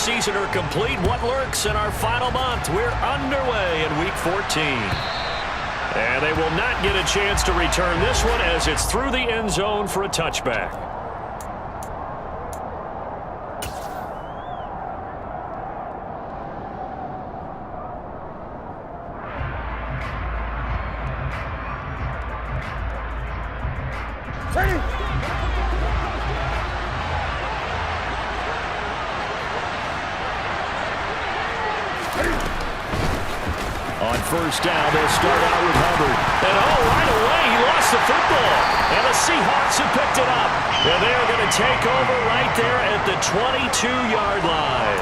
season are complete. What lurks in our final month? We're underway in Week 14. And they will not get a chance to return this one as it's through the end zone for a touchback. On first down, they'll start out with Hubbard. And right away, he lost the football. And the Seahawks have picked it up. And they're going to take over right there at the 22-yard line.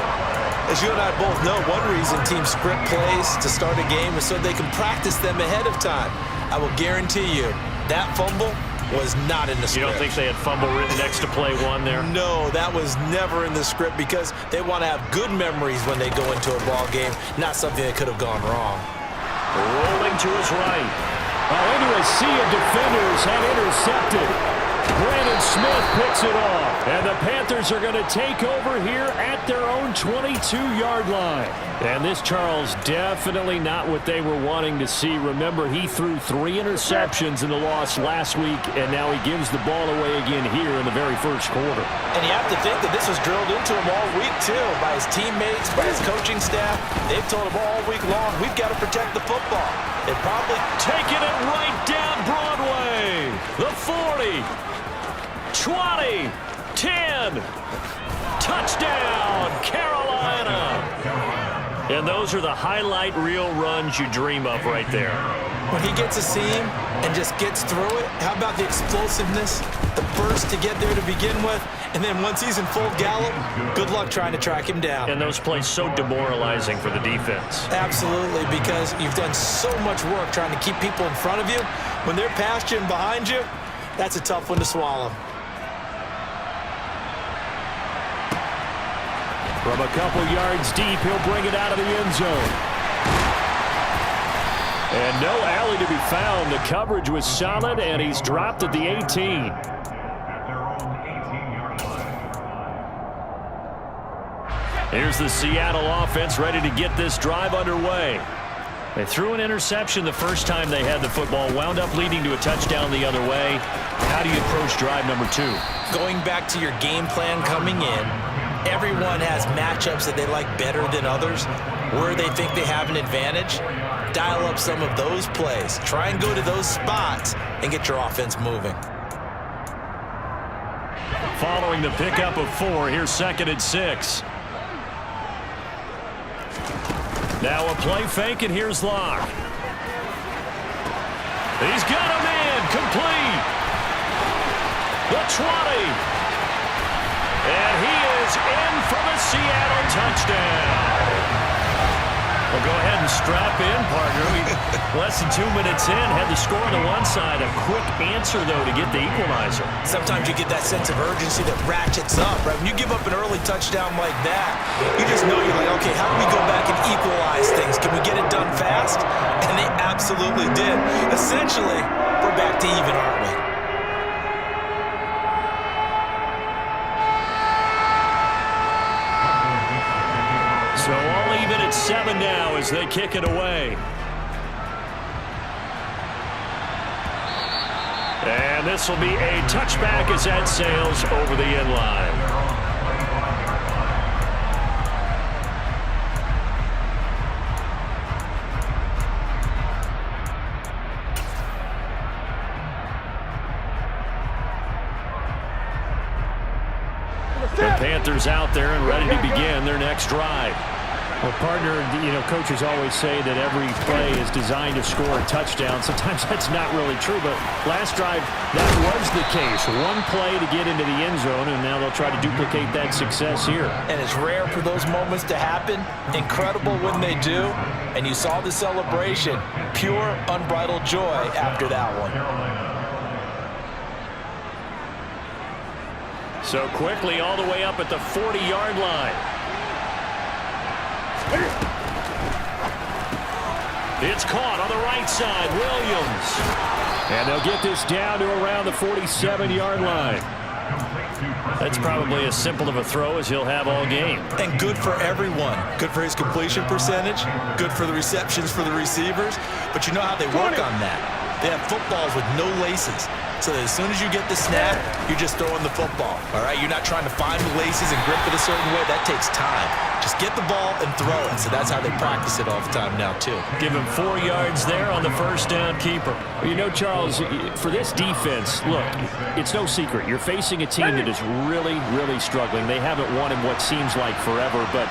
As you and I both know, one reason teams script plays to start a game is so they can practice them ahead of time. I will guarantee you, that fumble was not in the script. You don't think they had fumble written next to play one there? No, that was never in the script because they want to have good memories when they go into a ball game, not something that could have gone wrong. Rolling to his right. Into a sea of defenders and intercepted. Brandon Smith picks it off. And the Panthers are going to take over here at their own 22-yard line. And this, Charles, definitely not what they were wanting to see. Remember, he threw 3 interceptions in the loss last week, and now he gives the ball away again here in the very first quarter. And you have to think that this was drilled into him all week, too, by his teammates, by his coaching staff. They've told him all week long, we've got to protect the football. They probably taking it right down Broadway. The 40, 20, 10. Touchdown, Carolina. And those are the highlight reel runs you dream of right there. When he gets a seam and just gets through it, how about the explosiveness, the burst to get there to begin with, and then once he's in full gallop, good luck trying to track him down. And those plays so demoralizing for the defense. Absolutely, because you've done so much work trying to keep people in front of you. When they're past you and behind you, that's a tough one to swallow. From a couple yards deep, he'll bring it out of the end zone. And no alley to be found. The coverage was solid, and he's dropped at the 18. Here's the Seattle offense ready to get this drive underway. They threw an interception the first time they had the football, wound up leading to a touchdown the other way. How do you approach drive number 2? Going back to your game plan coming in, everyone has matchups that they like better than others, where they think they have an advantage. Dial up some of those plays. Try and go to those spots and get your offense moving. Following the pickup of 4, here's 2nd and 6. Now a play fake, and here's Locke. He's got him in, complete. The 20. And he is in for the Seattle touchdown. Well, go ahead and strap in, partner. Less than 2 minutes in, had the score on the one side. A quick answer, though, to get the equalizer. Sometimes you get that sense of urgency that ratchets up, right? When you give up an early touchdown like that, you just know you're like, okay, how do we go back and equalize things? Can we get it done fast? And they absolutely did. Essentially, we're back to even, aren't we? So all even at 7 now as they kick it away. And this will be a touchback as that sails over the end line. The Panthers out there and ready to begin their next drive. Well, partner, coaches always say that every play is designed to score a touchdown. Sometimes that's not really true, but last drive, that was the case. One play to get into the end zone, and now they'll try to duplicate that success here. And it's rare for those moments to happen. Incredible when they do. And you saw the celebration. Pure, unbridled joy after that one. So quickly all the way up at the 40-yard line. It's caught on the right side, Williams. And they'll get this down to around the 47-yard line. That's probably as simple of a throw as he'll have all game. And good for everyone. Good for his completion percentage. Good for the receptions for the receivers. But you know how they work on that. They have footballs with no laces. So that as soon as you get the snap, you're just throwing the football. All right? You're not trying to find the laces and grip it a certain way. That takes time. Just get the ball and throw it. So that's how they practice it all the time now, too. Give him 4 yards there on the first down keeper. You know, Charles, for this defense, look, it's no secret. You're facing a team that is really, really struggling. They haven't won in what seems like forever, but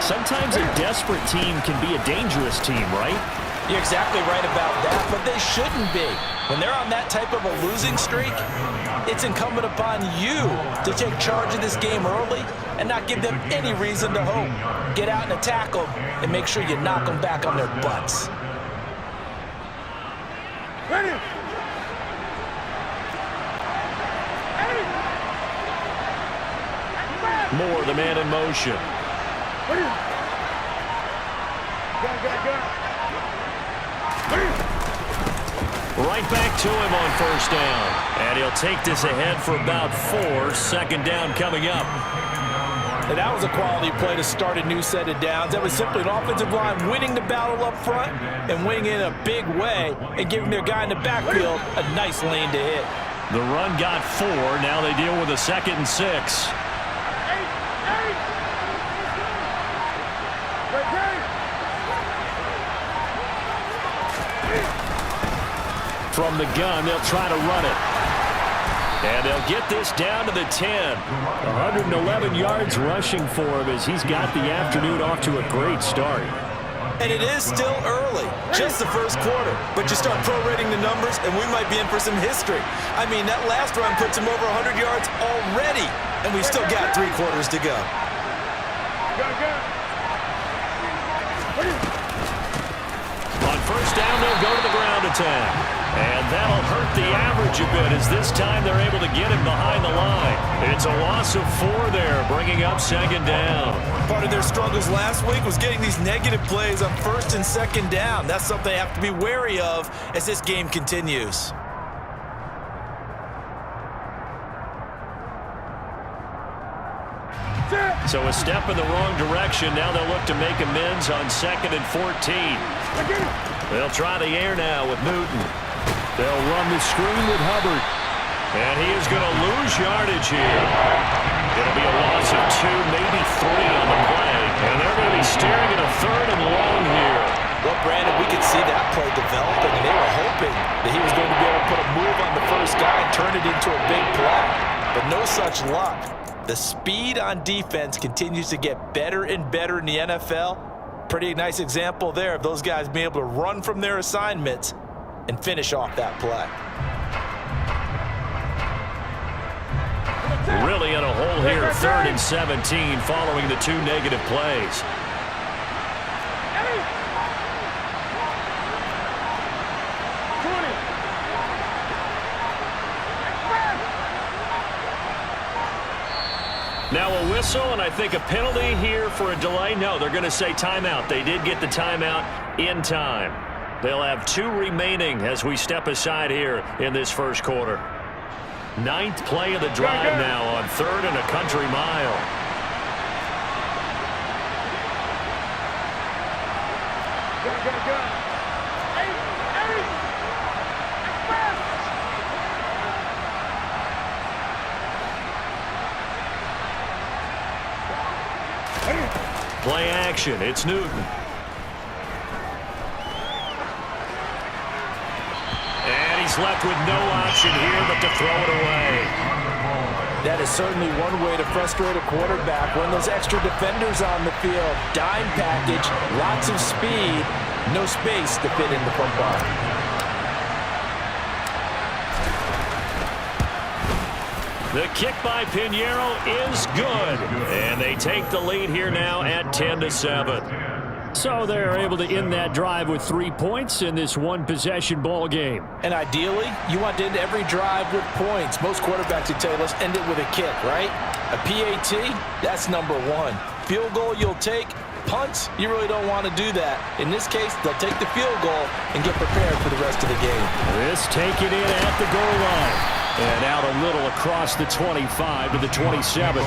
sometimes a desperate team can be a dangerous team, right? You're exactly right about that, but they shouldn't be. When they're on that type of a losing streak, it's incumbent upon you to take charge of this game early and not give them any reason to hope. Get out and attack them and make sure you knock them back on their butts. Ready. Moore, the man in motion. Right back to him on first down. And he'll take this ahead for about 4. Second down coming up. And that was a quality play to start a new set of downs. That was simply an offensive line winning the battle up front and winning in a big way and giving their guy in the backfield a nice lane to hit. The run got 4. Now they deal with a 2nd and 6. From the gun, they'll try to run it. And they'll get this down to the 10. 111 yards rushing for him as he's got the afternoon off to a great start. And it is still early, just the first quarter. But you start prorating the numbers, and we might be in for some history. I mean, that last run puts him over 100 yards already, and we've still got 3 quarters to go. On first down, they'll go to the ground attack. And that'll hurt the average a bit as this time they're able to get him behind the line. It's a loss of 4 there, bringing up 2nd down. Part of their struggles last week was getting these negative plays on 1st and 2nd down. That's something they have to be wary of as this game continues. So a step in the wrong direction. Now they'll look to make amends on 2nd and 14. They'll try the air now with Newton. They'll run the screen with Hubbard. And he is going to lose yardage here. It'll be a loss of 2, maybe 3 on the play. And they're going to be staring at a 3rd and long here. Well, Brandon, we could see that play developing, and they were hoping that he was going to be able to put a move on the first guy and turn it into a big play. But no such luck. The speed on defense continues to get better and better in the NFL. Pretty nice example there of those guys being able to run from their assignments and finish off that play. Really in a hole here, 3rd and 17 following the 2 negative plays. Now a whistle, and I think a penalty here for a delay. No, they're going to say timeout. They did get the timeout in time. They'll have 2 remaining as we step aside here in this first quarter. 9th play of the drive now on 3rd and a country mile. Play action. It's Newton. And he's left with no option here but to throw it away. That is certainly one way to frustrate a quarterback. When those extra defenders on the field, dime package, lots of speed, no space to fit in the football. The kick by Pinheiro is good. And they take the lead here now at 10-7. So they're able to end that drive with 3 points in this one-possession ball game. And ideally, you want to end every drive with points. Most quarterbacks would tell you, let's end it with a kick, right? A PAT, that's number 1. Field goal you'll take. Punts, you really don't want to do that. In this case, they'll take the field goal and get prepared for the rest of the game. This taken in at the goal line. And out a little across the 25 to the 27.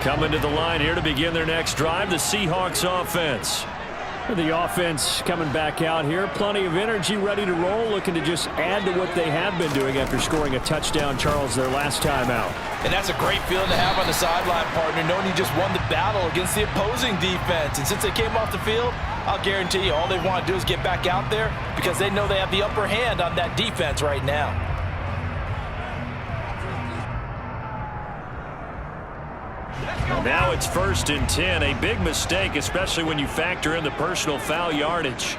Coming to the line here to begin their next drive, the Seahawks offense. The offense coming back out here. Plenty of energy, ready to roll, looking to just add to what they have been doing after scoring a touchdown, Charles, their last time out. And that's a great feeling to have on the sideline, partner, knowing you just won the battle against the opposing defense. And since they came off the field, I'll guarantee you all they want to do is get back out there because they know they have the upper hand on that defense right now. Now it's 1st and 10, a big mistake, especially when you factor in the personal foul yardage.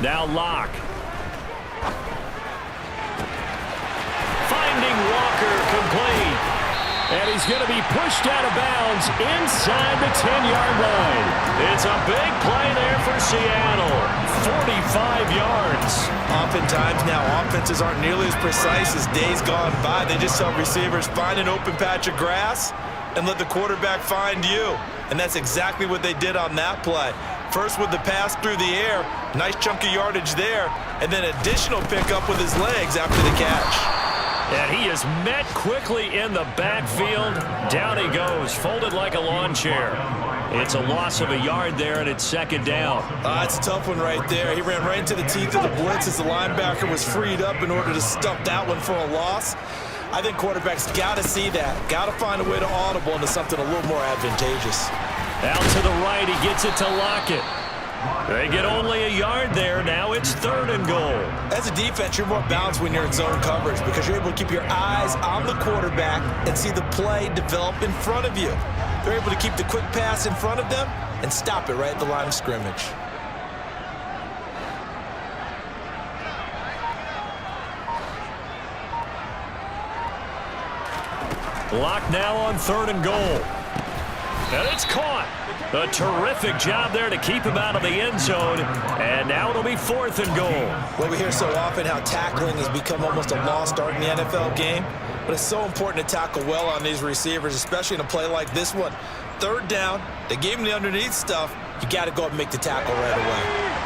Now Locke. Finding Walker, complete. And he's going to be pushed out of bounds inside the 10-yard line. It's a big play there for Seattle. 45 yards. Oftentimes now, offenses aren't nearly as precise as days gone by. They just tell receivers, find an open patch of grass and let the quarterback find you. And that's exactly what they did on that play. First with the pass through the air, nice chunk of yardage there, and then additional pickup with his legs after the catch. And he is met quickly in the backfield. Down he goes, folded like a lawn chair. It's a loss of a yard there, and it's 2nd down. It's a tough one right there. He ran right into the teeth of the blitz as the linebacker was freed up in order to stuff that one for a loss. I think quarterbacks got to see that. Got to find a way to audible into something a little more advantageous. Out to the right, he gets it to Lockett. They get only a yard there. Now it's 3rd and goal. As a defense, you're more balanced when you're in zone coverage because you're able to keep your eyes on the quarterback and see the play develop in front of you. They're able to keep the quick pass in front of them and stop it right at the line of scrimmage. Lock now on 3rd and goal. And it's caught. A terrific job there to keep him out of the end zone. And now it'll be 4th and goal. Well, we hear so often how tackling has become almost a lost art in the NFL game. But it's so important to tackle well on these receivers, especially in a play like this one. 3rd down, they gave him the underneath stuff. You got to go up and make the tackle right away.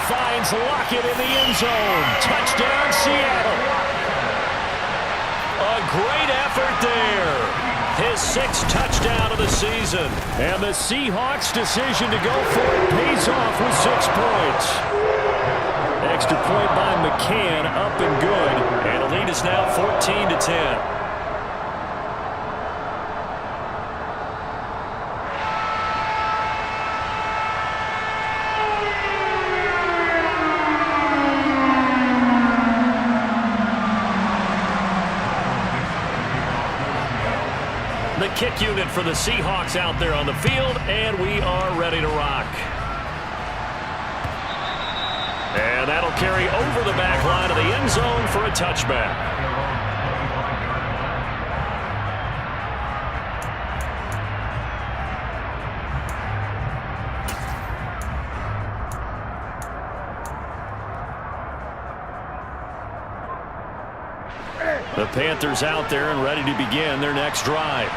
Finds Lockett in the end zone. Touchdown, Seattle. A great effort there. His 6th touchdown of the season. And the Seahawks' decision to go for it pays off with 6 points. Extra point by McCann, up and good. And the lead is now 14-10. The kick unit for the Seahawks out there on the field, and we are ready to rock. And that'll carry over the back line of the end zone for a touchback. The Panthers out there and ready to begin their next drive.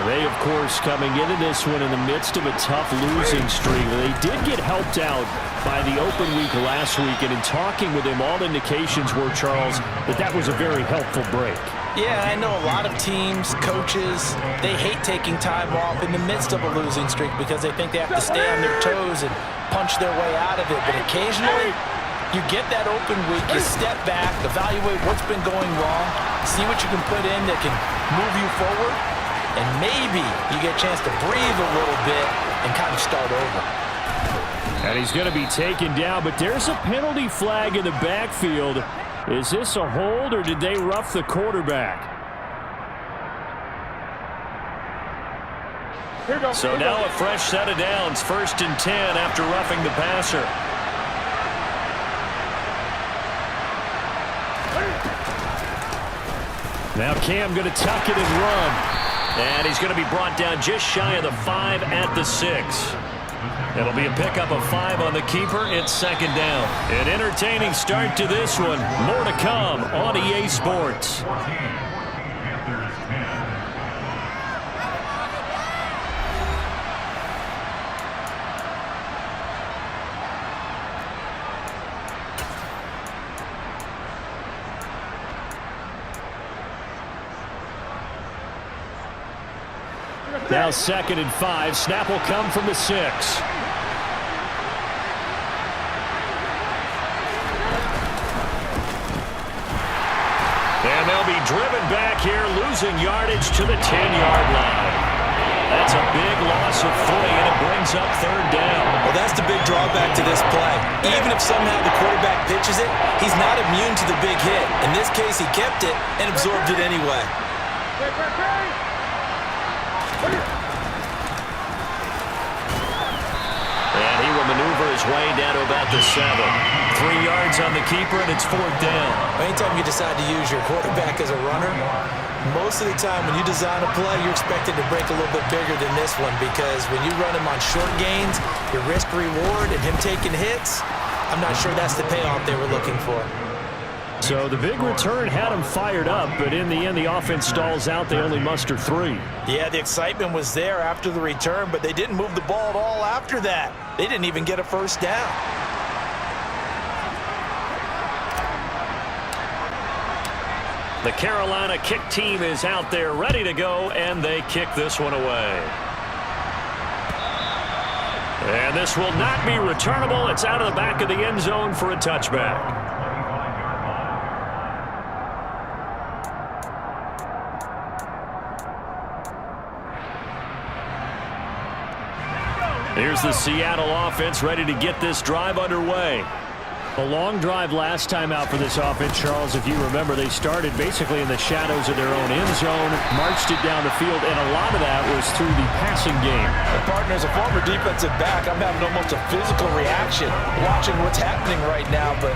They, of course, coming into this one in the midst of a tough losing streak. They did get helped out by the open week last week, and in talking with him, all indications were, Charles, that was a very helpful break. Yeah, I know a lot of teams, coaches, they hate taking time off in the midst of a losing streak because they think they have to stay on their toes and punch their way out of it. But occasionally, you get that open week, you step back, evaluate what's been going wrong, see what you can put in that can move you forward, and maybe you get a chance to breathe a little bit and kind of start over. And he's going to be taken down, but there's a penalty flag in the backfield. Is this a hold, or did they rough the quarterback? So now a fresh set of downs, 1st and 10 after roughing the passer. Now Cam going to tuck it and run. And he's going to be brought down just shy of the 5 at the 6. It'll be a pickup of 5 on the keeper. It's second down. An entertaining start to this one. More to come on EA Sports. Now second and 5. Snap will come from the 6. And they'll be driven back here, losing yardage to the 10-yard line. That's a big loss of 3, and it brings up third down. Well, that's the big drawback to this play. Even if somehow the quarterback pitches it, he's not immune to the big hit. In this case, he kept it and absorbed it anyway. And he will maneuver his way down to about the 7. 3 yards on the keeper, and it's fourth down. Anytime you decide to use your quarterback as a runner, most of the time when you design a play, you're expected to break a little bit bigger than this one, because when you run him on short gains, your risk-reward and him taking hits, I'm not sure that's the payoff they were looking for. So the big return had him fired up, but in the end, the offense stalls out. They only muster 3. Yeah, the excitement was there after the return, but they didn't move the ball at all after that. They didn't even get a first down. The Carolina kick team is out there ready to go, and they kick this one away. And this will not be returnable. It's out of the back of the end zone for a touchback. Here's the Seattle offense ready to get this drive underway. A long drive last time out for this offense, Charles. If you remember, they started basically in the shadows of their own end zone, marched it down the field, and a lot of that was through the passing game. And partner, as a former defensive back, I'm having almost a physical reaction watching what's happening right now. But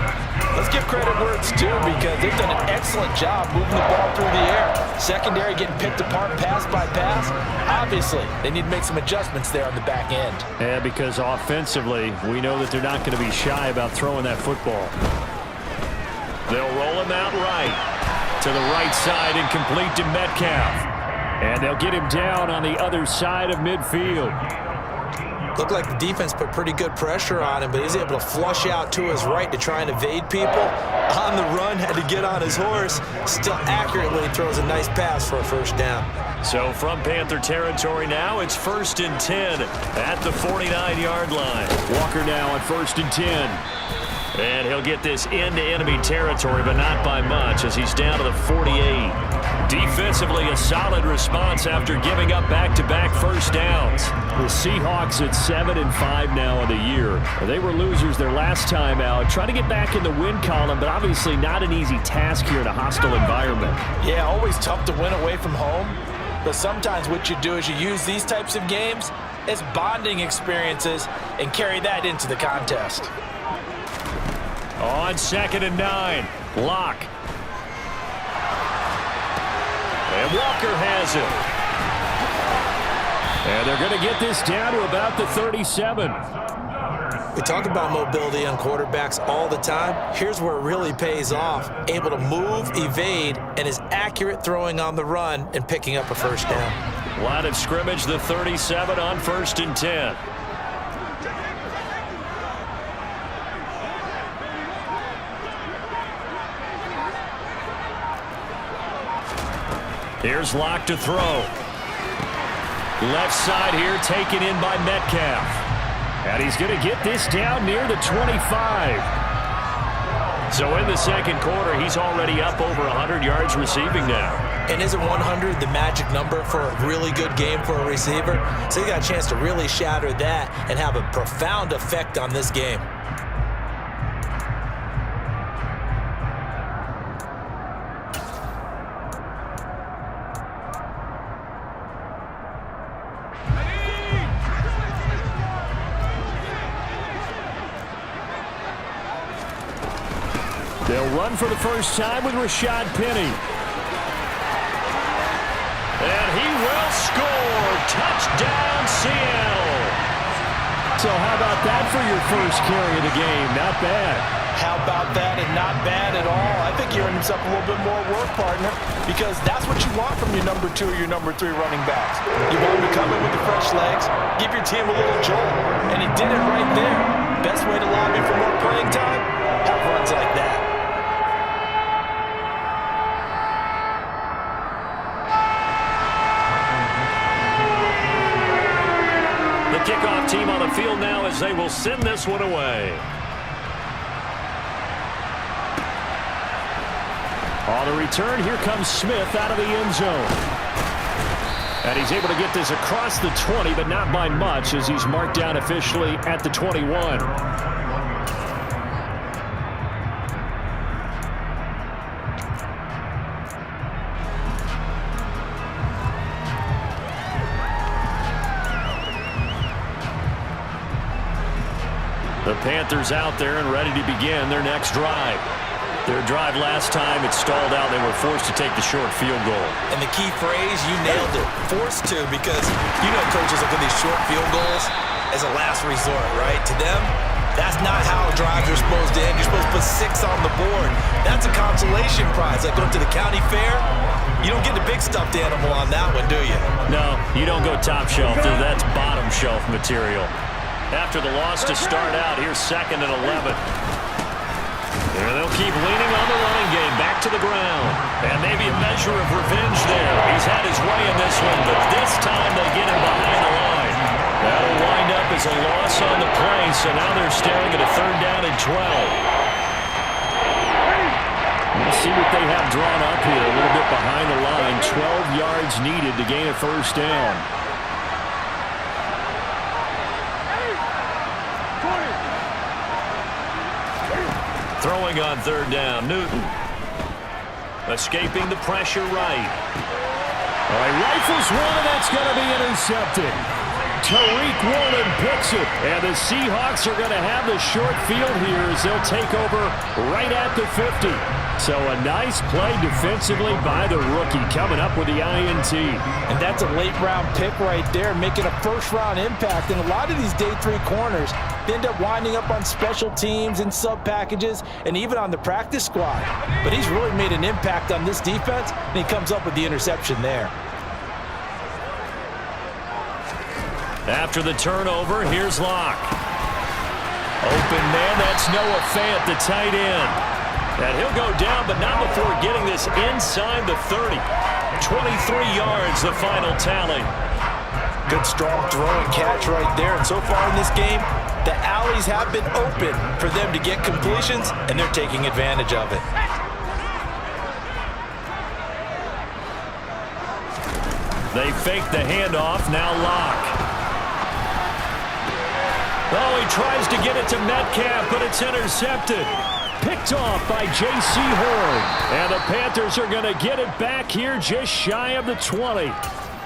let's give credit where it's due, because they've done an excellent job moving the ball through the air. Secondary getting picked apart pass by pass. Obviously, they need to make some adjustments there on the back end. Yeah, because offensively, we know that they're not going to be shy about throwing that football. They'll roll him out right. To the right side and complete to Metcalf. And they'll get him down on the other side of midfield. Looked like the defense put pretty good pressure on him, but he's able to flush out to his right to try and evade people. On the run, had to get on his horse. Still accurately throws a nice pass for a first down. So from Panther territory now, it's 1st and 10 at the 49-yard line. Walker now on 1st and 10. And he'll get this into enemy territory, but not by much, as he's down to the 48. Defensively, a solid response after giving up back-to-back first downs. The Seahawks at 7-5 now in the year. They were losers their last time out. Trying to get back in the win column, but obviously not an easy task here in a hostile environment. Yeah, always tough to win away from home. But sometimes what you do is you use these types of games as bonding experiences and carry that into the contest. On 2nd and 9, Locke. And Walker has it. And they're going to get this down to about the 37. We talk about mobility on quarterbacks all the time. Here's where it really pays off. Able to move, evade, and is accurate throwing on the run and picking up a first down. Line of scrimmage, the 37 on 1st and 10. Here's Locke to throw. Left side here taken in by Metcalf. And he's going to get this down near the 25. So in the second quarter, he's already up over 100 yards receiving now. And isn't 100 the magic number for a really good game for a receiver? So you got a chance to really shatter that and have a profound effect on this game. They'll run for the first time with Rashad Penny. Seattle. So how about that for your first carry of the game? Not bad. How about that, and not bad at all. I think he earned himself a little bit more work, partner, because that's what you want from your number 2 or your number 3 running backs. You want him to come in with the fresh legs, give your team a little jolt, and he did it right there. Best way to lobby for more playing time? Have runs like that. The kickoff team on the field now as they will send this one away. On the return, here comes Smith out of the end zone. And he's able to get this across the 20, but not by much as he's marked down officially at the 21. The Panthers out there and ready to begin their next drive. Their drive last time, it stalled out. They were forced to take the short field goal. And the key phrase, you nailed it. Forced to, because you know coaches look at these short field goals as a last resort, right? To them, that's not how drives are supposed to end. You're supposed to put 6 on the board. That's a consolation prize. Like going to the county fair, you don't get the big stuffed animal on that one, do you? No, you don't go top shelf. That's bottom shelf material. After the loss to start out, here's 2nd and 11. And they'll keep leaning on the running game, back to the ground. And maybe a measure of revenge there. He's had his way in this one, but this time they get him behind the line. That'll wind up as a loss on the play, so now they're staring at a 3rd down and 12. Let's see what they have drawn up here. A little bit behind the line. 12 yards needed to gain a 1st down. Throwing on 3rd down, Newton. Escaping the pressure right. All right, rifles one, and that's going to be intercepted. Tariq Woolen picks it, and the Seahawks are going to have the short field here as they'll take over right at the 50. So a nice play defensively by the rookie coming up with the INT. And that's a late-round pick right there, making a first-round impact. And a lot of these day 3 corners end up winding up on special teams and sub-packages and even on the practice squad. But he's really made an impact on this defense, and he comes up with the interception there. After the turnover, here's Locke. Open man, that's Noah Fant, the tight end. And he'll go down, but not before getting this inside the 30. 23 yards, the final tally. Good strong throw and catch right there. And so far in this game, the alleys have been open for them to get completions, and they're taking advantage of it. They fake the handoff, now Locke. Oh, he tries to get it to Metcalf, but it's intercepted. Picked off by J.C. Horn. And the Panthers are going to get it back here just shy of the 20.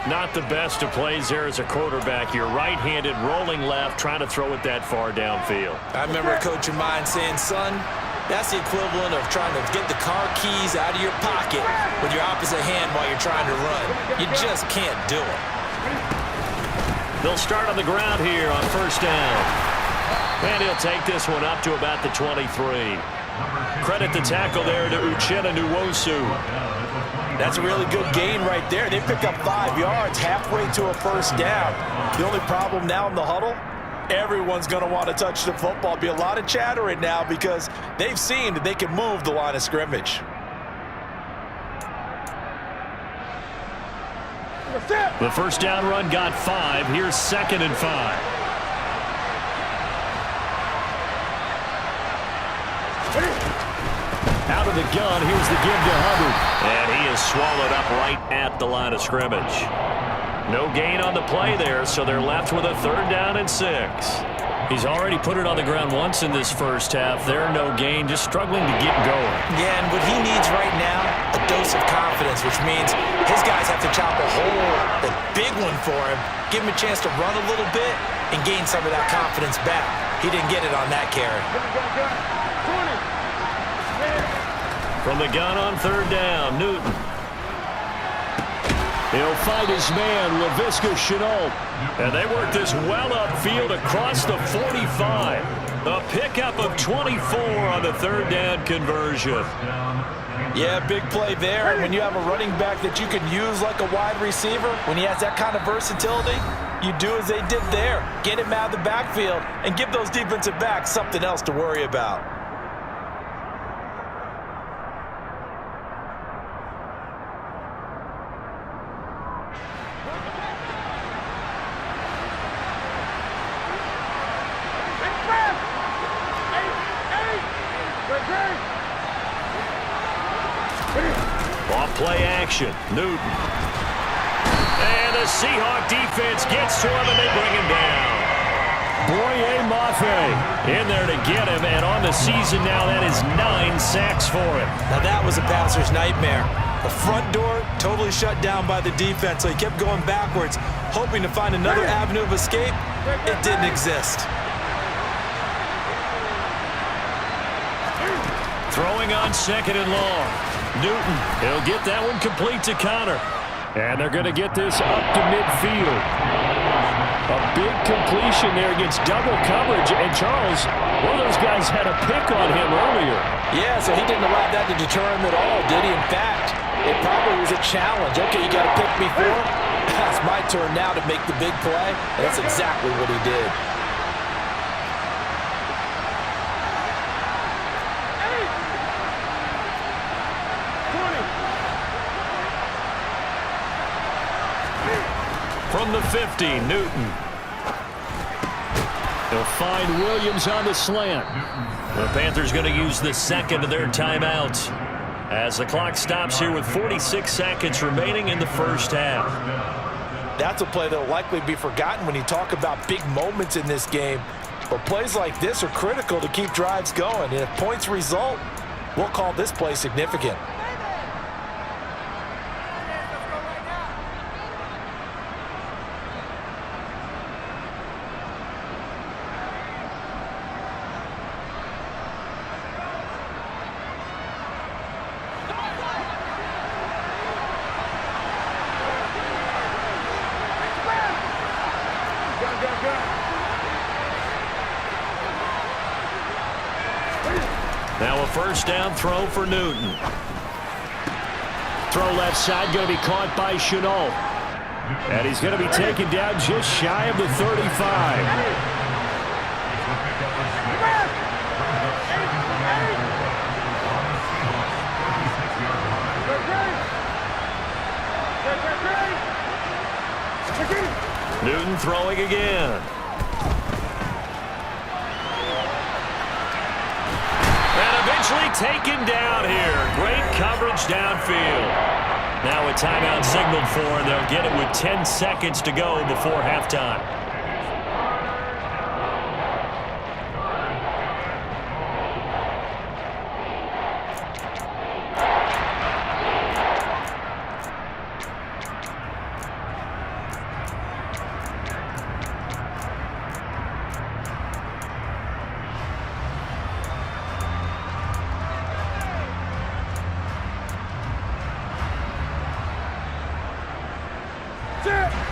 Not the best of plays there as a quarterback. You're right-handed, rolling left, trying to throw it that far downfield. I remember a coach of mine saying, son, that's the equivalent of trying to get the car keys out of your pocket with your opposite hand while you're trying to run. You just can't do it. They'll start on the ground here on 1st down. And he'll take this one up to about the 23. Credit the tackle there to Uchenna Nwosu. That's a really good gain right there. They pick up 5 yards halfway to a 1st down. The only problem now in the huddle, everyone's going to want to touch the football. Be a lot of chatter right now because they've seen that they can move the line of scrimmage. The 1st down run got 5. Here's 2nd and 5. Out of the gun, here's the give to Hubbard. And he is swallowed up right at the line of scrimmage. No gain on the play there, so they're left with a 3rd down and 6. He's already put it on the ground once in this first half. There, no gain, just struggling to get going. Yeah, and what he needs right now, a dose of confidence, which means his guys have to chop a hole, a big one for him, give him a chance to run a little bit and gain some of that confidence back. He didn't get it on that carry. From the gun on 3rd down, Newton. He'll find his man, Laviska Shenault. And they work this well upfield across the 45. A pickup of 24 on the third down conversion. Yeah, big play there. And when you have a running back that you can use like a wide receiver, when he has that kind of versatility, you do as they did there. Get him out of the backfield and give those defensive backs something else to worry about. Off play action, Newton. And the Seahawk defense gets to him, and they bring him down. Boye Mafe in there to get him, and on the season now, that is 9 sacks for him. Now that was a passer's nightmare. The front door totally shut down by the defense, so he kept going backwards, hoping to find another avenue of escape. It didn't exist. Throwing on 2nd and long. Newton, he'll get that one complete to Connor. And they're going to get this up to midfield. A big completion there against double coverage. And Charles, one of those guys had a pick on him earlier. Yeah, so he didn't allow that to deter him at all, did he? In fact, it probably was a challenge. Okay, you got to pick me for? It's my turn now to make the big play. And that's exactly what he did. From the 50, Newton. They'll find Williams on the slant. The Panthers going to use the second of their timeouts as the clock stops here with 46 seconds remaining in the first half. That's a play that will likely be forgotten when you talk about big moments in this game. But plays like this are critical to keep drives going. And if points result, we'll call this play significant. Now a first down throw for Newton. Throw left side, going to be caught by Shenault. And he's going to be taken down just shy of the 35. Newton throwing again. And eventually taken down here. Great coverage downfield. Now a timeout signaled for, and they'll get it with 10 seconds to go before halftime.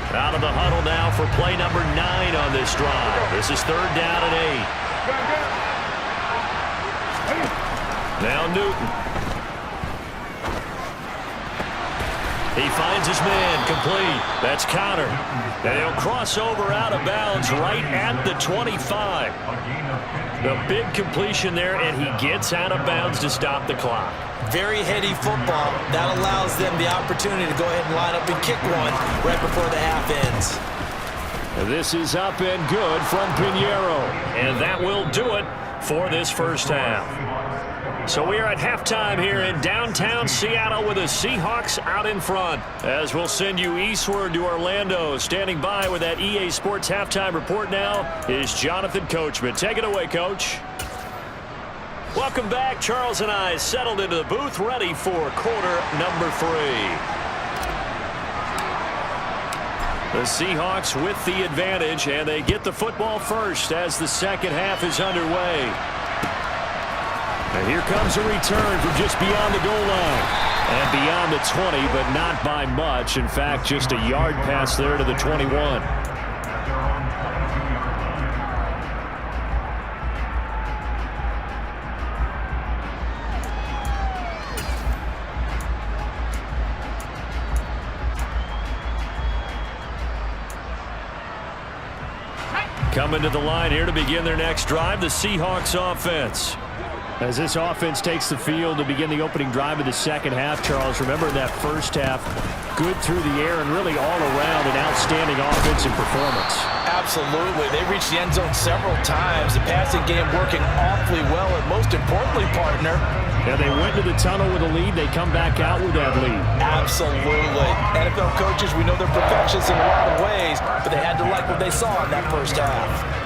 Out of the huddle now for play number 9 on this drive. This is 3rd down and 8. Now Newton. He finds his man complete. That's Connor. And he'll cross over out of bounds right at the 25. The big completion there, and he gets out of bounds to stop the clock. Very heady football. That allows them the opportunity to go ahead and line up and kick one right before the half ends. This is up and good from Pinheiro. And that will do it for this first half. So we are at halftime here in downtown Seattle with the Seahawks out in front. As we'll send you eastward to Orlando. Standing by with that EA Sports halftime report now is Jonathan Coachman. Take it away, Coach. Welcome back. Charles and I settled into the booth, ready for quarter number 3. The Seahawks with the advantage, and they get the football first as the second half is underway. And here comes a return from just beyond the goal line. And beyond the 20, but not by much. In fact, just a yard pass there to the 21. Coming to the line here to begin their next drive, the Seahawks offense. As this offense takes the field to begin the opening drive of the second half, Charles, remember that first half, good through the air and really all around an outstanding offensive performance. Absolutely. They reached the end zone several times. The passing game working awfully well, and most importantly, partner, yeah, they went to the tunnel with a lead. They come back out with that lead. Absolutely. NFL coaches, we know they're perfectionists in a lot of ways, but they had to like what they saw in that first half.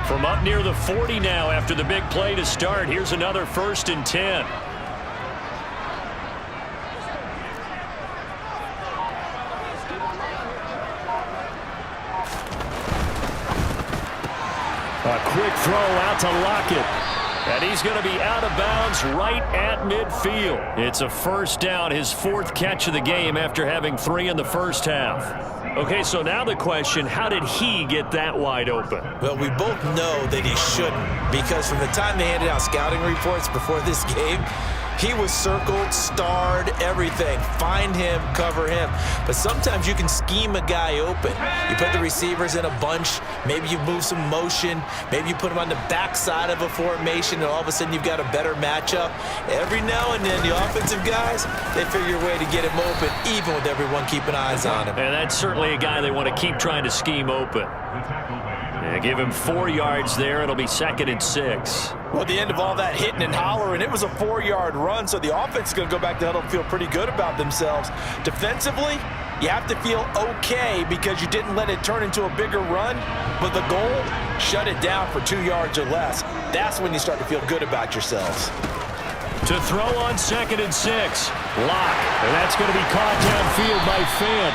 From up near the 40 now after the big play to start. Here's another 1st and 10. A quick throw out to Lockett. And he's going to be out of bounds right at midfield. It's a first down, his 4th catch of the game after having 3 in the first half. Okay, so now the question, how did he get that wide open? Well, we both know that he shouldn't, because from the time they handed out scouting reports before this game, he was circled, starred, everything. Find him, cover him. But sometimes you can scheme a guy open. You put the receivers in a bunch. Maybe you move some motion. Maybe you put them on the backside of a formation, and all of a sudden you've got a better matchup. Every now and then, the offensive guys, they figure a way to get him open, even with everyone keeping eyes on him. And that's certainly a guy they want to keep trying to scheme open. Yeah, give him 4 yards there. It'll be 2nd and 6. Well, at the end of all that hitting and hollering, it was a 4-yard run, so the offense is going to go back to huddle and feel pretty good about themselves. Defensively, you have to feel okay because you didn't let it turn into a bigger run, but the goal, shut it down for 2 yards or less. That's when you start to feel good about yourselves. To throw on 2nd and 6. Lock, and that's going to be caught downfield by Fant.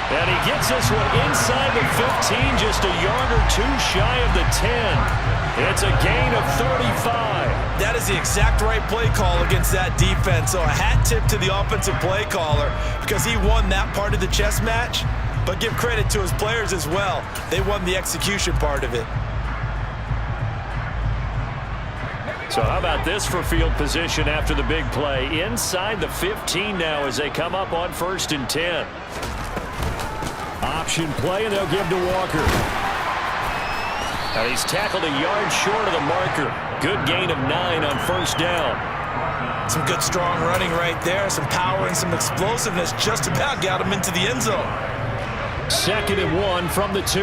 And he gets this one inside the 15, just a yard or 2 shy of the 10. It's a gain of 35. That is the exact right play call against that defense. So a hat tip to the offensive play caller because he won that part of the chess match. But give credit to his players as well. They won the execution part of it. So how about this for field position after the big play? Inside the 15 now as they come up on 1st and 10. Option play, and they'll give to Walker. And he's tackled a yard short of the marker. Good gain of 9 on 1st down. Some good strong running right there. Some power and some explosiveness just about got him into the end zone. 2nd and 1 from the 2.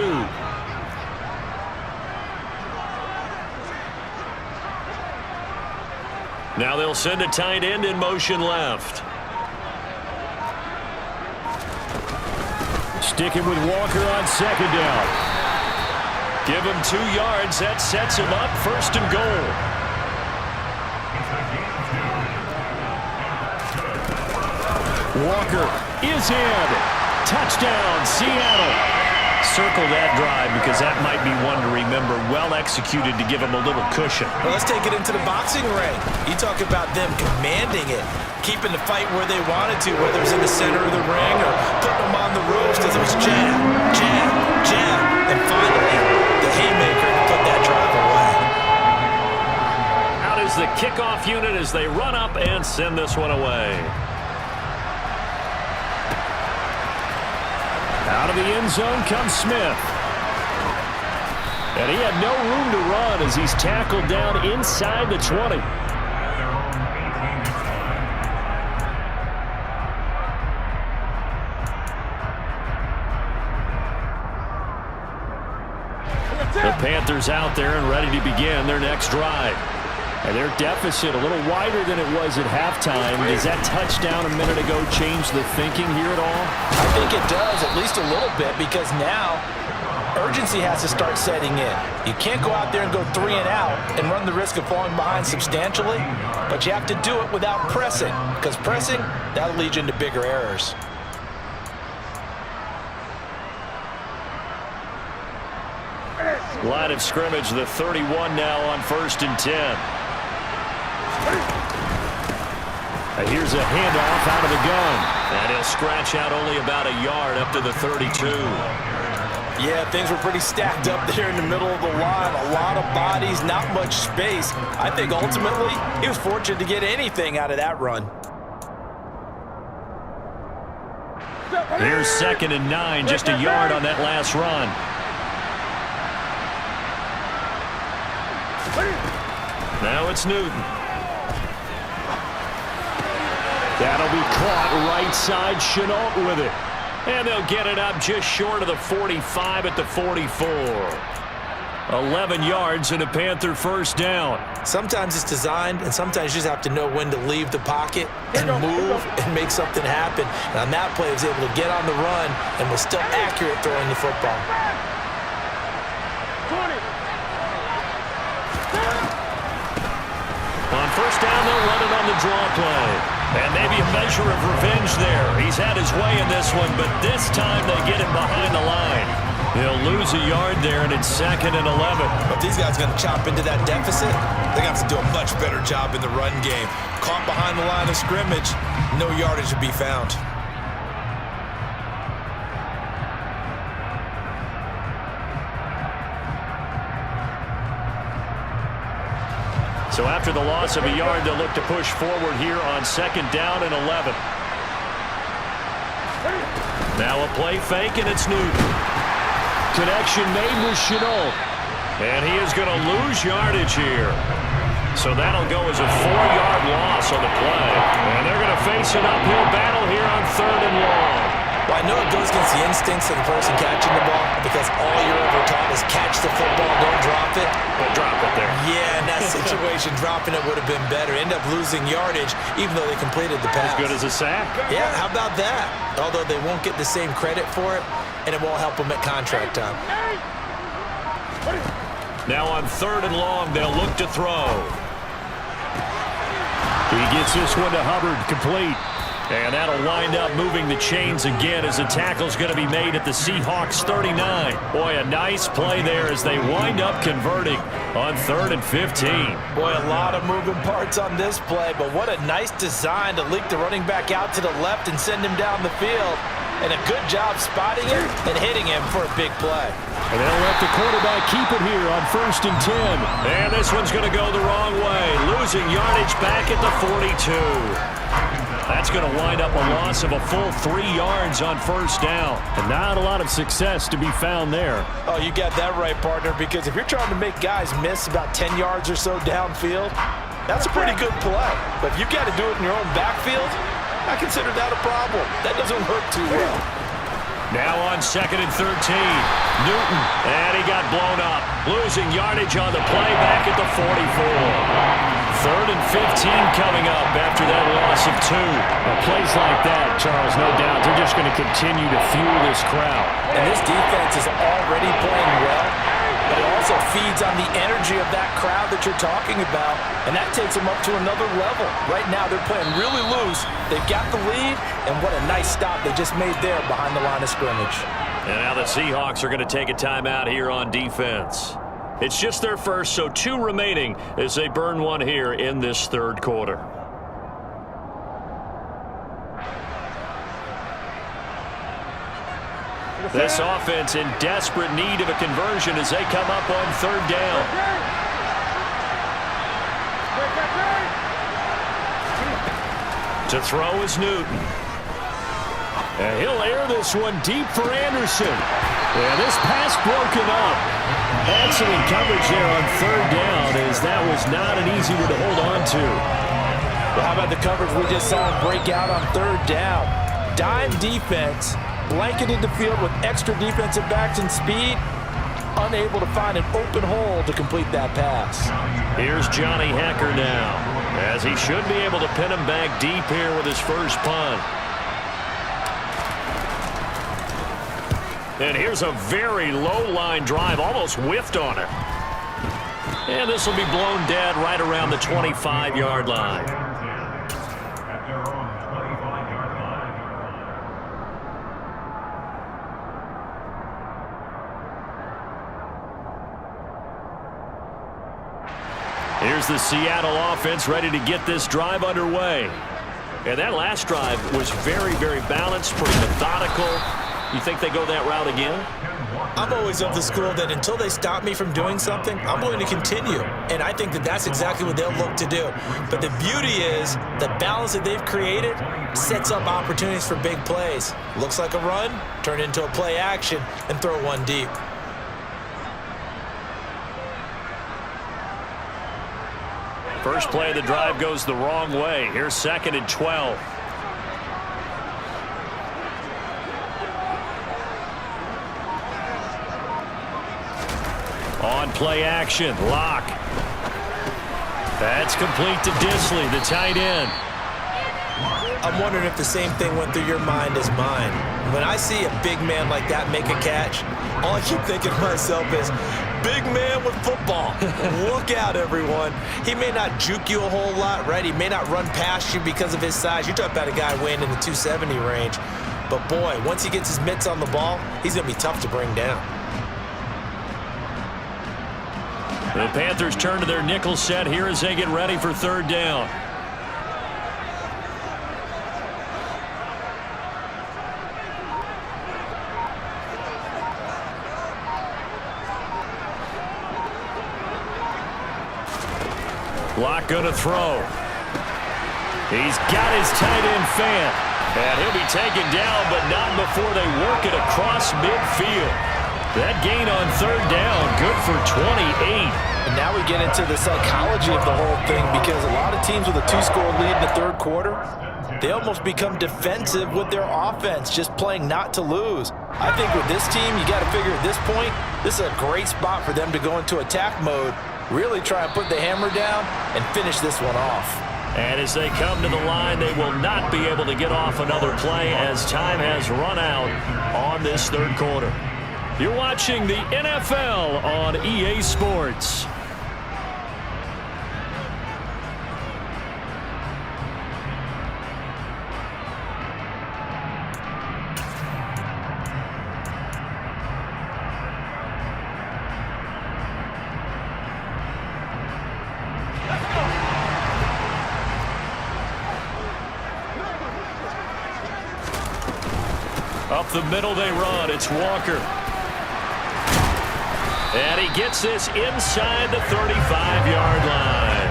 Now they'll send a tight end in motion left. Sticking with Walker on 2nd down. Give him 2 yards. That sets him up 1st and goal. Walker is in. Touchdown, Seattle. Circle that drive because that might be one to remember. Well executed to give him a little cushion. Well, let's take it into the boxing ring. You talk about them commanding it, keeping the fight where they wanted to, whether it's in the center of the ring or putting them on the ropes because it was jab, jab, jab, and finally the haymaker to put that drive away. Out is the kickoff unit as they run up and send this one away. Out of the end zone comes Smith. And he had no room to run as he's tackled down inside the 20. The Panthers out there and ready to begin their next drive. And their deficit a little wider than it was at halftime. Does that touchdown a minute ago change the thinking here at all? I think it does, at least a little bit, because now urgency has to start setting in. You can't go out there and go 3 and out and run the risk of falling behind substantially, but you have to do it without pressing, because pressing, that'll lead you into bigger errors. Line of scrimmage, the 31 now on 1st and 10. And here's a handoff out of the gun. And he'll scratch out only about a yard up to the 32. Yeah, things were pretty stacked up there in the middle of the line. A lot of bodies, not much space. I think ultimately he was fortunate to get anything out of that run. Here's 2nd and 9, just a yard on that last run. Now it's Newton. That'll be caught right side. Chenault with it. And they'll get it up just short of the 45 at the 44. 11 yards and a Panther first down. Sometimes it's designed, and sometimes you just have to know when to leave the pocket and move and make something happen. And on that play, he was able to get on the run and was still accurate throwing the football. On first down, they'll run it on the draw play. And maybe a measure of revenge there. He's had his way in this one, but this time they get him behind the line. He'll lose a yard there, and it's 2nd and 11. If these guys are going to chop into that deficit, they're going to have to do a much better job in the run game. Caught behind the line of scrimmage, no yardage to be found. So after the loss of a yard, they'll look to push forward here on 2nd down and 11. Now a play fake, and it's Newton. Connection made with Chenault. And he is going to lose yardage here. So that'll go as a 4-yard loss on the play. And they're going to face an uphill battle here on 3rd and long. Well, I know it goes against the instincts of the person catching the ball because all you're ever taught is catch the football, don't drop it. But drop it there. Yeah, in that situation, dropping it would have been better. End up losing yardage even though they completed the pass. As good as a sack. Yeah, how about that? Although they won't get the same credit for it, and it won't help them at contract time. Now on 3rd and long, they'll look to throw. He gets this one to Hubbard, complete. And that'll wind up moving the chains again as the tackle's going to be made at the Seahawks 39. Boy, a nice play there as they wind up converting on 3rd and 15. Boy, a lot of moving parts on this play, but what a nice design to leak the running back out to the left and send him down the field. And a good job spotting him and hitting him for a big play. And they'll let the quarterback keep it here on 1st and 10. And this one's going to go the wrong way, losing yardage back at the 42. That's going to wind up a loss of a full 3 yards on 1st down. And not a lot of success to be found there. Oh, you got that right, partner, because if you're trying to make guys miss about 10 yards or so downfield, that's a pretty good play. But if you got to do it in your own backfield, I consider that a problem. That doesn't work too well. Now on 2nd and 13, Newton, and he got blown up. Losing yardage on the play back at the 44. 3rd and 15 coming up after that loss of 2. Well, plays like that, Charles, no doubt, they're just going to continue to fuel this crowd. And this defense is already playing well, but it also feeds on the energy of that crowd that you're talking about, and that takes them up to another level. Right now, they're playing really loose. They've got the lead, and what a nice stop they just made there behind the line of scrimmage. And now the Seahawks are going to take a timeout here on defense. It's just their first, so 2 remaining as they burn one here in this 3rd quarter. This offense in desperate need of a conversion as they come up on 3rd down. To throw is Newton. And he'll air this one deep for Anderson. And this pass broken up. Excellent coverage there on 3rd down as that was not an easy one to hold on to. Well, how about the coverage we just saw him break out on 3rd down? Dime defense, blanketed the field with extra defensive backs and speed, unable to find an open hole to complete that pass. Here's Johnny Hecker now, as he should be able to pin him back deep here with his first punt. And here's a very low line drive, almost whiffed on it. And this will be blown dead right around the 25-yard line. Here's the Seattle offense ready to get this drive underway. And that last drive was very, very balanced, pretty methodical. You think they go that route again? I'm always of the school that until they stop me from doing something, I'm going to continue. And I think that that's exactly what they'll look to do. But the beauty is the balance that they've created sets up opportunities for big plays. Looks like a run, turn it into a play action, and throw one deep. First play of the drive goes the wrong way. Here's 2nd and 12. On play action, Locke. That's complete to Disley, the tight end. I'm wondering if the same thing went through your mind as mine. When I see a big man like that make a catch, all I keep thinking to myself is, big man with football. Look out, everyone. He may not juke you a whole lot, right? He may not run past you because of his size. You're talking about a guy weighing in the 270 range. But, boy, once he gets his mitts on the ball, he's going to be tough to bring down. The Panthers turn to their nickel set here as they get ready for 3rd down. Locke going to throw. He's got his tight end fan. And he'll be taken down, but not before they work it across midfield. That gain on 3rd down, good for 28. And now we get into the psychology of the whole thing, because a lot of teams with a 2-score lead in the 3rd quarter, they almost become defensive with their offense, just playing not to lose. I think with this team, you got to figure at this point, this is a great spot for them to go into attack mode, really try and put the hammer down and finish this one off. And as they come to the line, they will not be able to get off another play as time has run out on this 3rd quarter. You're watching the NFL on EA Sports. Up the middle they run. It's Walker. And he gets this inside the 35-yard line.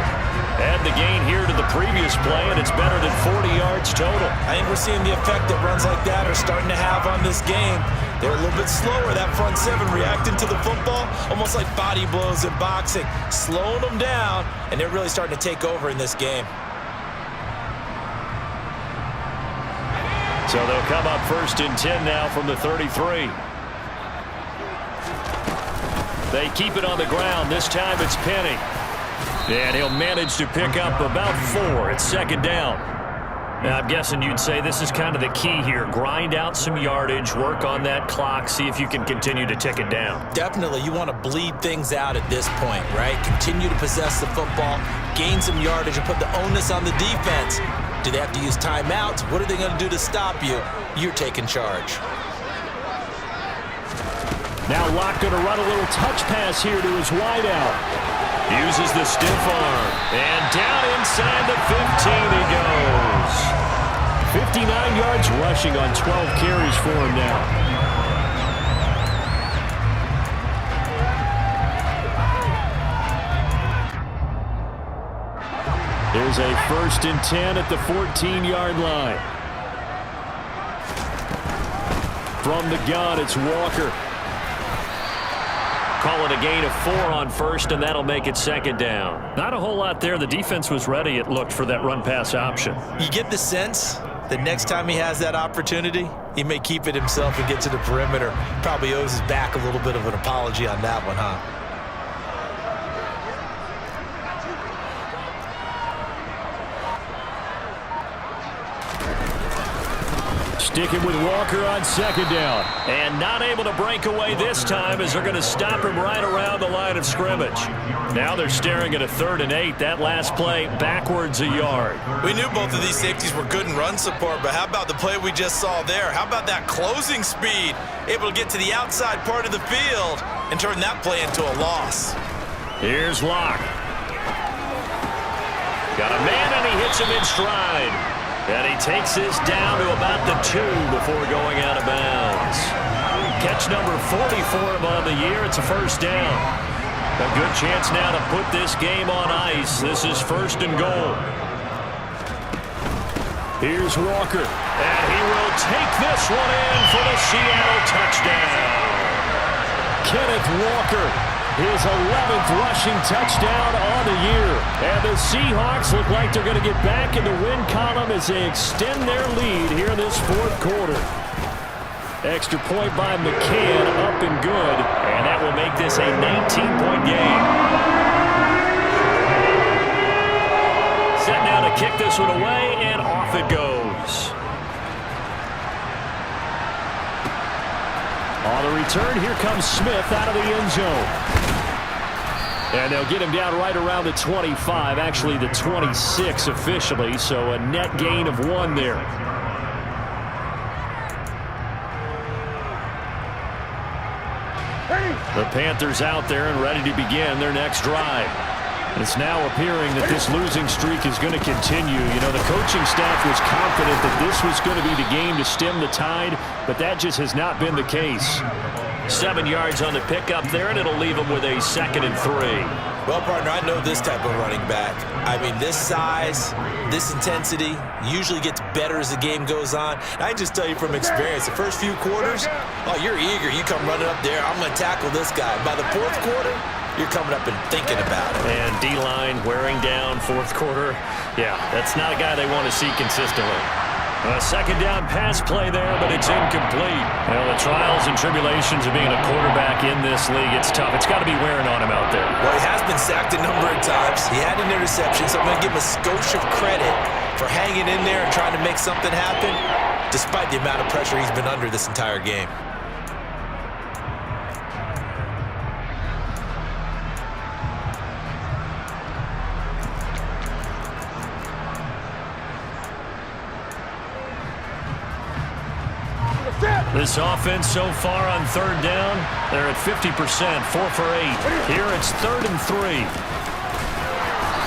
Add the gain here to the previous play, and it's better than 40 yards total. I think we're seeing the effect that runs like that are starting to have on this game. They're a little bit slower, that front 7, reacting to the football, almost like body blows in boxing, slowing them down, and they're really starting to take over in this game. So they'll come up 1st and 10 now from the 33. They keep it on the ground. This time it's Penny. And he'll manage to pick up about 4 at 2nd down. Now, I'm guessing you'd say this is kind of the key here. Grind out some yardage, work on that clock, see if you can continue to tick it down. Definitely. You want to bleed things out at this point, right? Continue to possess the football, gain some yardage, and put the onus on the defense. Do they have to use timeouts? What are they going to do to stop you? You're taking charge. Now Locke going to run a little touch pass here to his wideout. Uses the stiff arm. And down inside the 15 he goes. 59 yards rushing on 12 carries for him now. There's a 1st and 10 at the 14-yard line. From the gun, it's Walker. Call it a gain of 4 on 1st, and that'll make it 2nd down. Not a whole lot there. The defense was ready, it looked, for that run-pass option. You get the sense that next time he has that opportunity, he may keep it himself and get to the perimeter. Probably owes his back a little bit of an apology on that one, huh? Sticking with Walker on 2nd down. And not able to break away this time as they're going to stop him right around the line of scrimmage. Now they're staring at a 3rd and 8. That last play backwards a yard. We knew both of these safeties were good in run support, but how about the play we just saw there? How about that closing speed? Able to get to the outside part of the field and turn that play into a loss. Here's Locke. Got a man, and he hits him in stride. And he takes this down to about the 2 before going out of bounds. Catch number 40 for him on the year. It's a first down. A good chance now to put this game on ice. This is 1st and goal. Here's Walker. And he will take this one in for the Seattle touchdown. Kenneth Walker, his 11th rushing touchdown on the year. And the Seahawks look like they're going to get back in the win column as they extend their lead here in this 4th quarter. Extra point by McCann, up and good. And that will make this a 19-point game. Set now to kick this one away, and off it goes. On the return, here comes Smith out of the end zone. And they'll get him down right around the 25, actually the 26 officially, so a net gain of 1 there. The Panthers out there and ready to begin their next drive. It's now appearing that this losing streak is going to continue. You know, the coaching staff was confident that this was going to be the game to stem the tide, but that just has not been the case. 7 yards on the pickup there, and it'll leave them with a 2nd and 3. Well, partner, I know this type of running back. I mean, this size, this intensity usually gets better as the game goes on. And I can just tell you from experience, the first few quarters, oh, you're eager. You come running up there, I'm going to tackle this guy. By the 4th quarter, you're coming up and thinking about it. And D-line wearing down 4th quarter. Yeah, that's not a guy they want to see consistently. A 2nd down pass play there, but it's incomplete. Well, the trials and tribulations of being a quarterback in this league, it's tough. It's got to be wearing on him out there. Well, he has been sacked a number of times. He had an interception, so I'm going to give him a skosh of credit for hanging in there and trying to make something happen, despite the amount of pressure he's been under this entire game. This offense so far on 3rd down, they're at 50%, 4 for 8. Here it's 3rd and 3.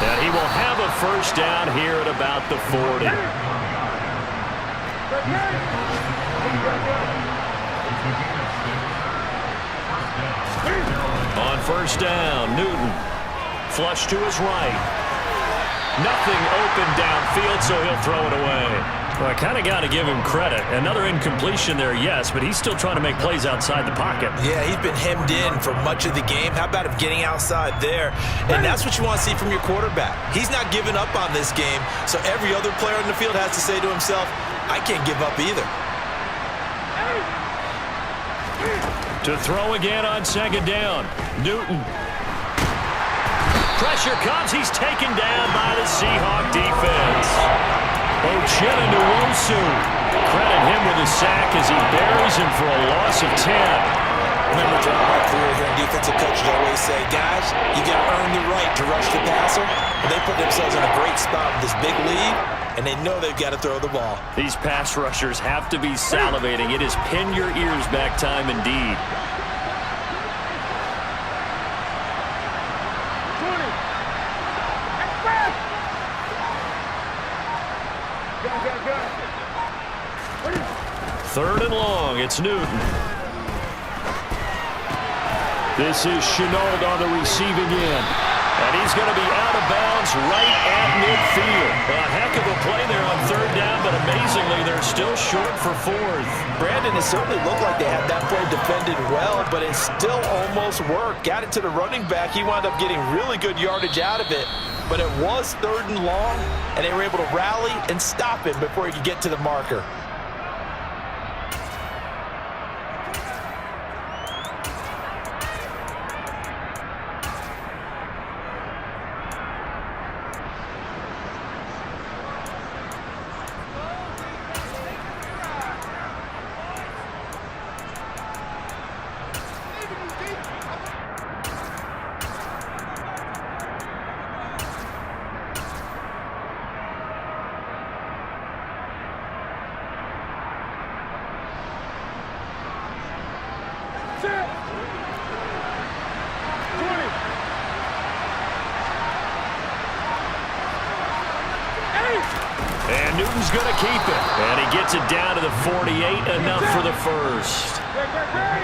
And he will have a first down here at about the 40. On 1st down, Newton. Flush to his right. Nothing open downfield, so he'll throw it away. Well, I kind of got to give him credit. Another incompletion there, yes, but he's still trying to make plays outside the pocket. Yeah, he's been hemmed in for much of the game. How about him getting outside there? And that's what you want to see from your quarterback. He's not giving up on this game, so every other player in the field has to say to himself, I can't give up either. To throw again on 2nd down, Newton. Pressure comes. He's taken down by the Seahawk defense. Uchenna-Nwosu. Credit him with a sack as he buries him for a loss of 10. Remember, throughout my career here in defensive coaches always say, guys, you got to earn the right to rush the passer. And they put themselves in a great spot with this big lead, and they know they've got to throw the ball. These pass rushers have to be salivating. It is pin your ears back time indeed. Third and long, it's Newton. This is Chenault on the receiving end. And he's going to be out of bounds right at midfield. A heck of a play there on 3rd down, but amazingly, they're still short for 4th. Brandon, it certainly looked like they had that play defended well, but it still almost worked. Got it to the running back. He wound up getting really good yardage out of it. But it was 3rd and long, and they were able to rally and stop him before he could get to the marker. who's going to keep it. And he gets it down to the 48, enough for the first.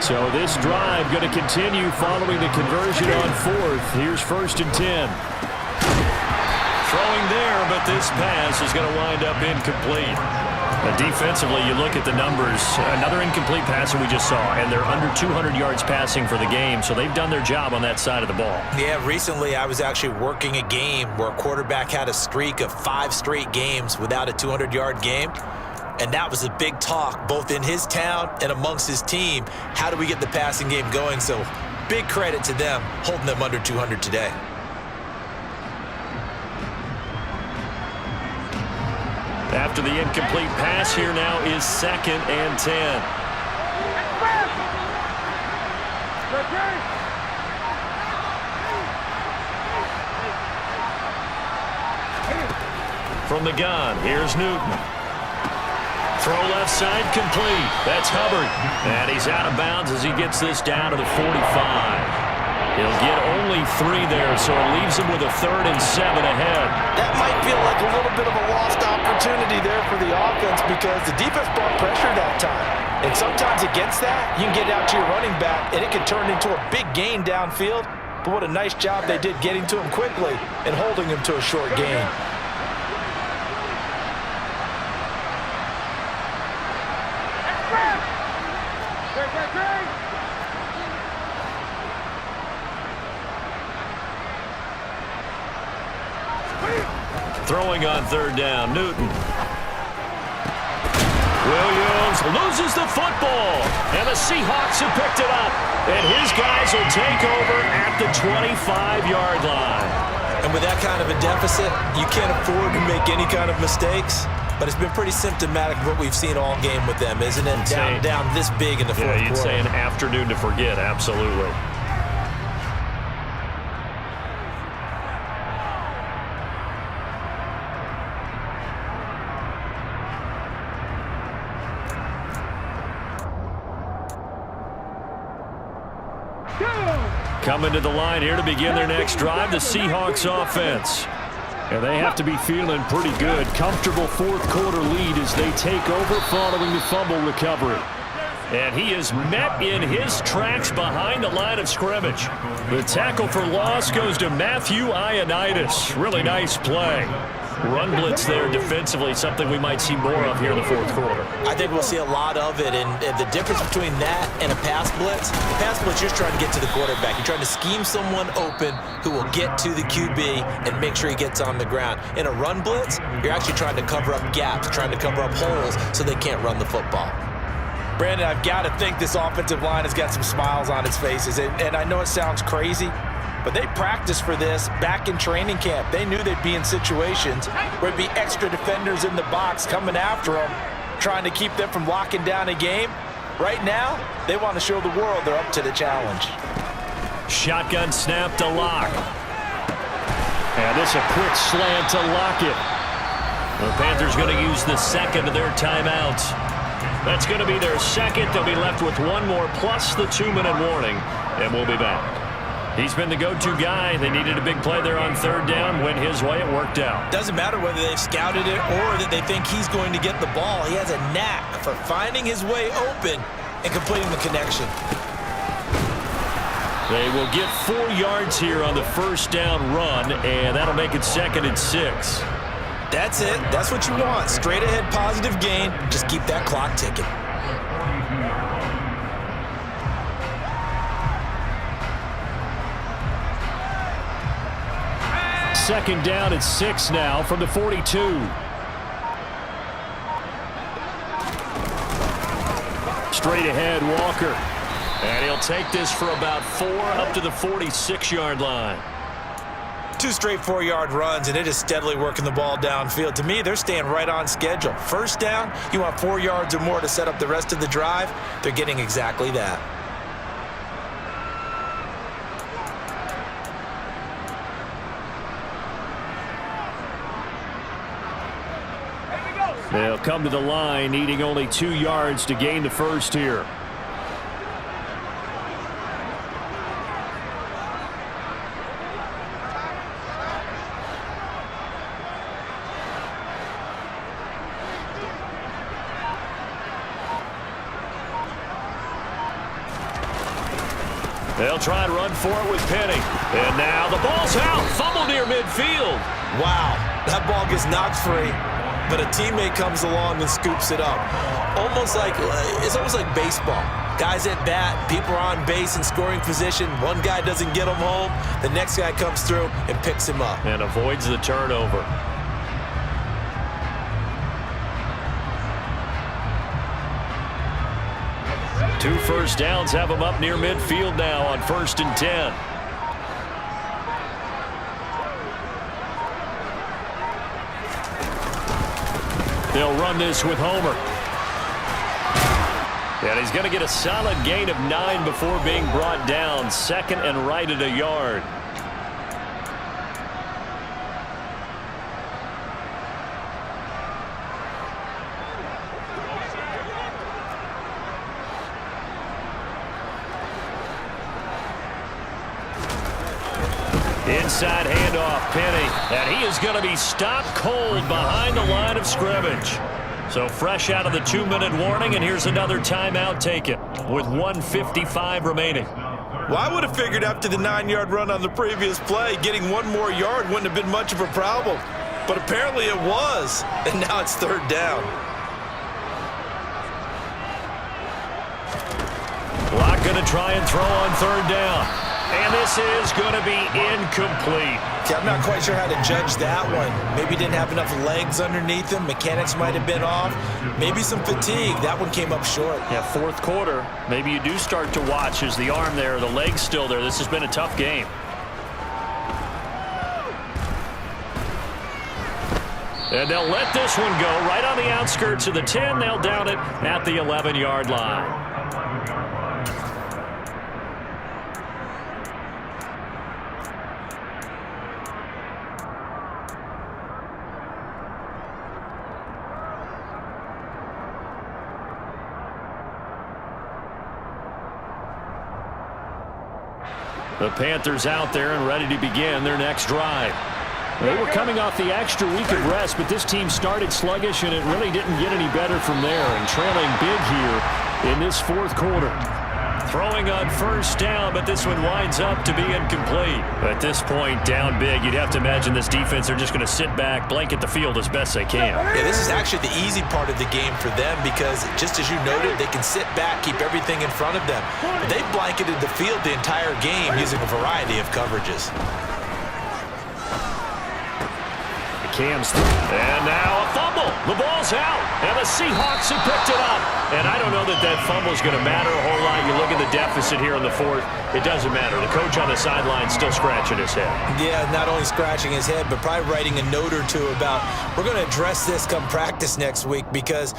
So this drive going to continue following the conversion on fourth. Here's 1st and 10. Throwing there, but this pass is going to wind up incomplete. Defensively, you look at the numbers. Another incomplete pass that we just saw, and they're under 200 yards passing for the game, so they've done their job on that side of the ball. Yeah, recently I was actually working a game where a quarterback had a streak of 5 straight games without a 200-yard game, and that was a big talk both in his town and amongst his team. How do we get the passing game going? So big credit to them holding them under 200 today. After the incomplete pass, here now is 2nd and 10. From the gun, here's Newton. Throw left side, complete. That's Hubbard. And he's out of bounds as he gets this down to the 45. He'll get only 3 there, so it leaves him with a 3rd and 7 ahead. That might feel like a little bit of a lost opportunity there for the offense because the defense brought pressure that time. And sometimes against that, you can get out to your running back, and it can turn into a big gain downfield. But what a nice job they did getting to him quickly and holding him to a short gain. Throwing on 3rd down, Newton. Williams loses the football, and the Seahawks have picked it up. And his guys will take over at the 25-yard line. And with that kind of a deficit, you can't afford to make any kind of mistakes. But it's been pretty symptomatic of what we've seen all game with them, isn't it? Down this big in the fourth quarter. Yeah, you'd say an afternoon to forget, absolutely. Coming to the line here to begin their next drive, the Seahawks offense. And they have to be feeling pretty good. Comfortable fourth quarter lead as they take over following the fumble recovery. And he is met in his tracks behind the line of scrimmage. The tackle for loss goes to Matthew Ioannidis. Really nice play. Run blitz there defensively, something we might see more of here in the fourth quarter. I think we'll see a lot of it, and the difference between that and a pass blitz, you're just trying to get to the quarterback. You're trying to scheme someone open who will get to the QB and make sure he gets on the ground. In a run blitz, you're actually trying to cover up gaps, trying to cover up holes so they can't run the football. Brandon, I've got to think this offensive line has got some smiles on its faces, and I know it sounds crazy, but they practiced for this back in training camp. They knew they'd be in situations where there'd be extra defenders in the box coming after them, trying to keep them from locking down a game. Right now, they want to show the world they're up to the challenge. Shotgun snap to Lock. And this a quick slant to Lockett. The Panthers going to use the second of their timeouts. That's going to be their second. They'll be left with one more plus the 2-minute warning, and we'll be back. He's been the go-to guy. They needed a big play there on 3rd down. Went his way. It worked out. Doesn't matter whether they've scouted it or that they think he's going to get the ball. He has a knack for finding his way open and completing the connection. They will get 4 yards here on the 1st down run, and that'll make it 2nd and 6. That's it. That's what you want. Straight ahead positive gain. Just keep that clock ticking. Second down at 6 now from the 42. Straight ahead, Walker. And he'll take this for about 4 up to the 46-yard line. 2 straight 4-yard runs, and it is steadily working the ball downfield. To me, they're staying right on schedule. 1st down, you want 4 yards or more to set up the rest of the drive. They're getting exactly that. They'll come to the line, needing only 2 yards to gain the first here. They'll try and run for it with Penny. And now the ball's out. Fumble near midfield. Wow, that ball gets knocked free, but a teammate comes along and scoops it up. It's almost like baseball. Guys at bat, people are on base in scoring position. One guy doesn't get him home. The next guy comes through and picks him up. And avoids the turnover. Two first downs have them up near midfield now on 1st and 10. They'll run this with Homer. And he's going to get a solid gain of 9 before being brought down. 2nd and right at a yard. Inside handoff, Penny, and he is going to be stopped cold behind the line of scrimmage. So fresh out of the 2-minute warning, and here's another timeout taken with 1:55 remaining. Well, I would have figured after the 9-yard run on the previous play, getting 1 more yard wouldn't have been much of a problem. But apparently it was, and now it's 3rd down. Locke going to try and throw on 3rd down. And this is going to be incomplete. Yeah, I'm not quite sure how to judge that one. Maybe didn't have enough legs underneath him. Mechanics might have been off. Maybe some fatigue. That one came up short. Yeah, 4th quarter. Maybe you do start to watch as the arm there, the leg's still there. This has been a tough game. And they'll let this one go right on the outskirts of the 10. They'll down it at the 11-yard line. The Panthers out there and ready to begin their next drive. They were coming off the extra week of rest, but this team started sluggish, and it really didn't get any better from there, and trailing big here in this 4th quarter. Throwing on 1st down, but this one winds up to be incomplete. At this point, down big, you'd have to imagine this defense are just going to sit back, blanket the field as best they can. Yeah, this is actually the easy part of the game for them because, just as you noted, they can sit back, keep everything in front of them. But they've blanketed the field the entire game using a variety of coverages. Cam's through. And now a fumble. The ball's out. And the Seahawks have picked it up. And I don't know that that fumble is going to matter a whole lot. You look at the deficit here in the 4th. It doesn't matter. The coach on the sideline still scratching his head. Yeah, not only scratching his head, but probably writing a note or two about, we're going to address this come practice next week because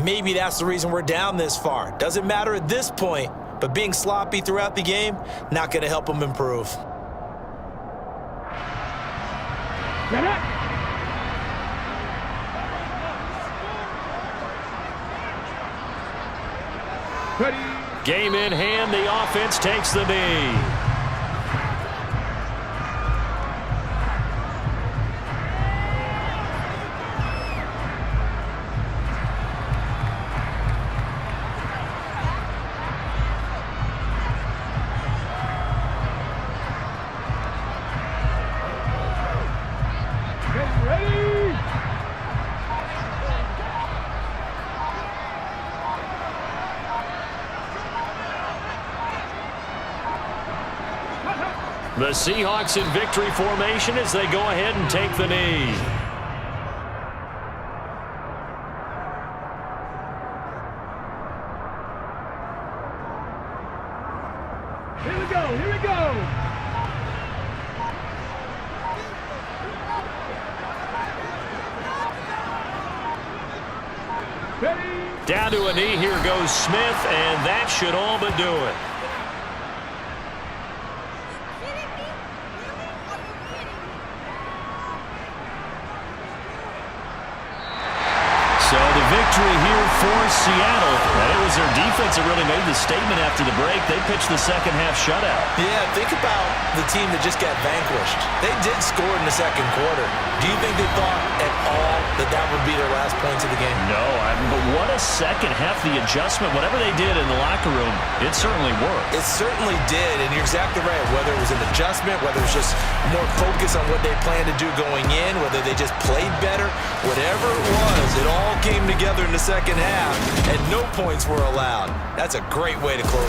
maybe that's the reason we're down this far. Doesn't matter at this point, but being sloppy throughout the game, not going to help them improve. Ready. Game in hand, the offense takes the knee. The Seahawks in victory formation as they go ahead and take the knee. Here we go, here we go. Ready. Down to a knee, here goes Smith, and that should all but do it. Victory here for Seattle. And it was their defense that really made the statement after the break. They pitched the second half shutout. Yeah, think about the team that just got vanquished. They did score in the 2nd quarter. Do you think they thought at all that that would be their last points of the game? No, but what a this second half, the adjustment, whatever they did in the locker room, it certainly worked. It certainly did, and you're exactly right. Whether it was an adjustment, whether it was just more focus on what they planned to do going in, whether they just played better, whatever it was, it all came together in the second half, and no points were allowed. That's a great way to close.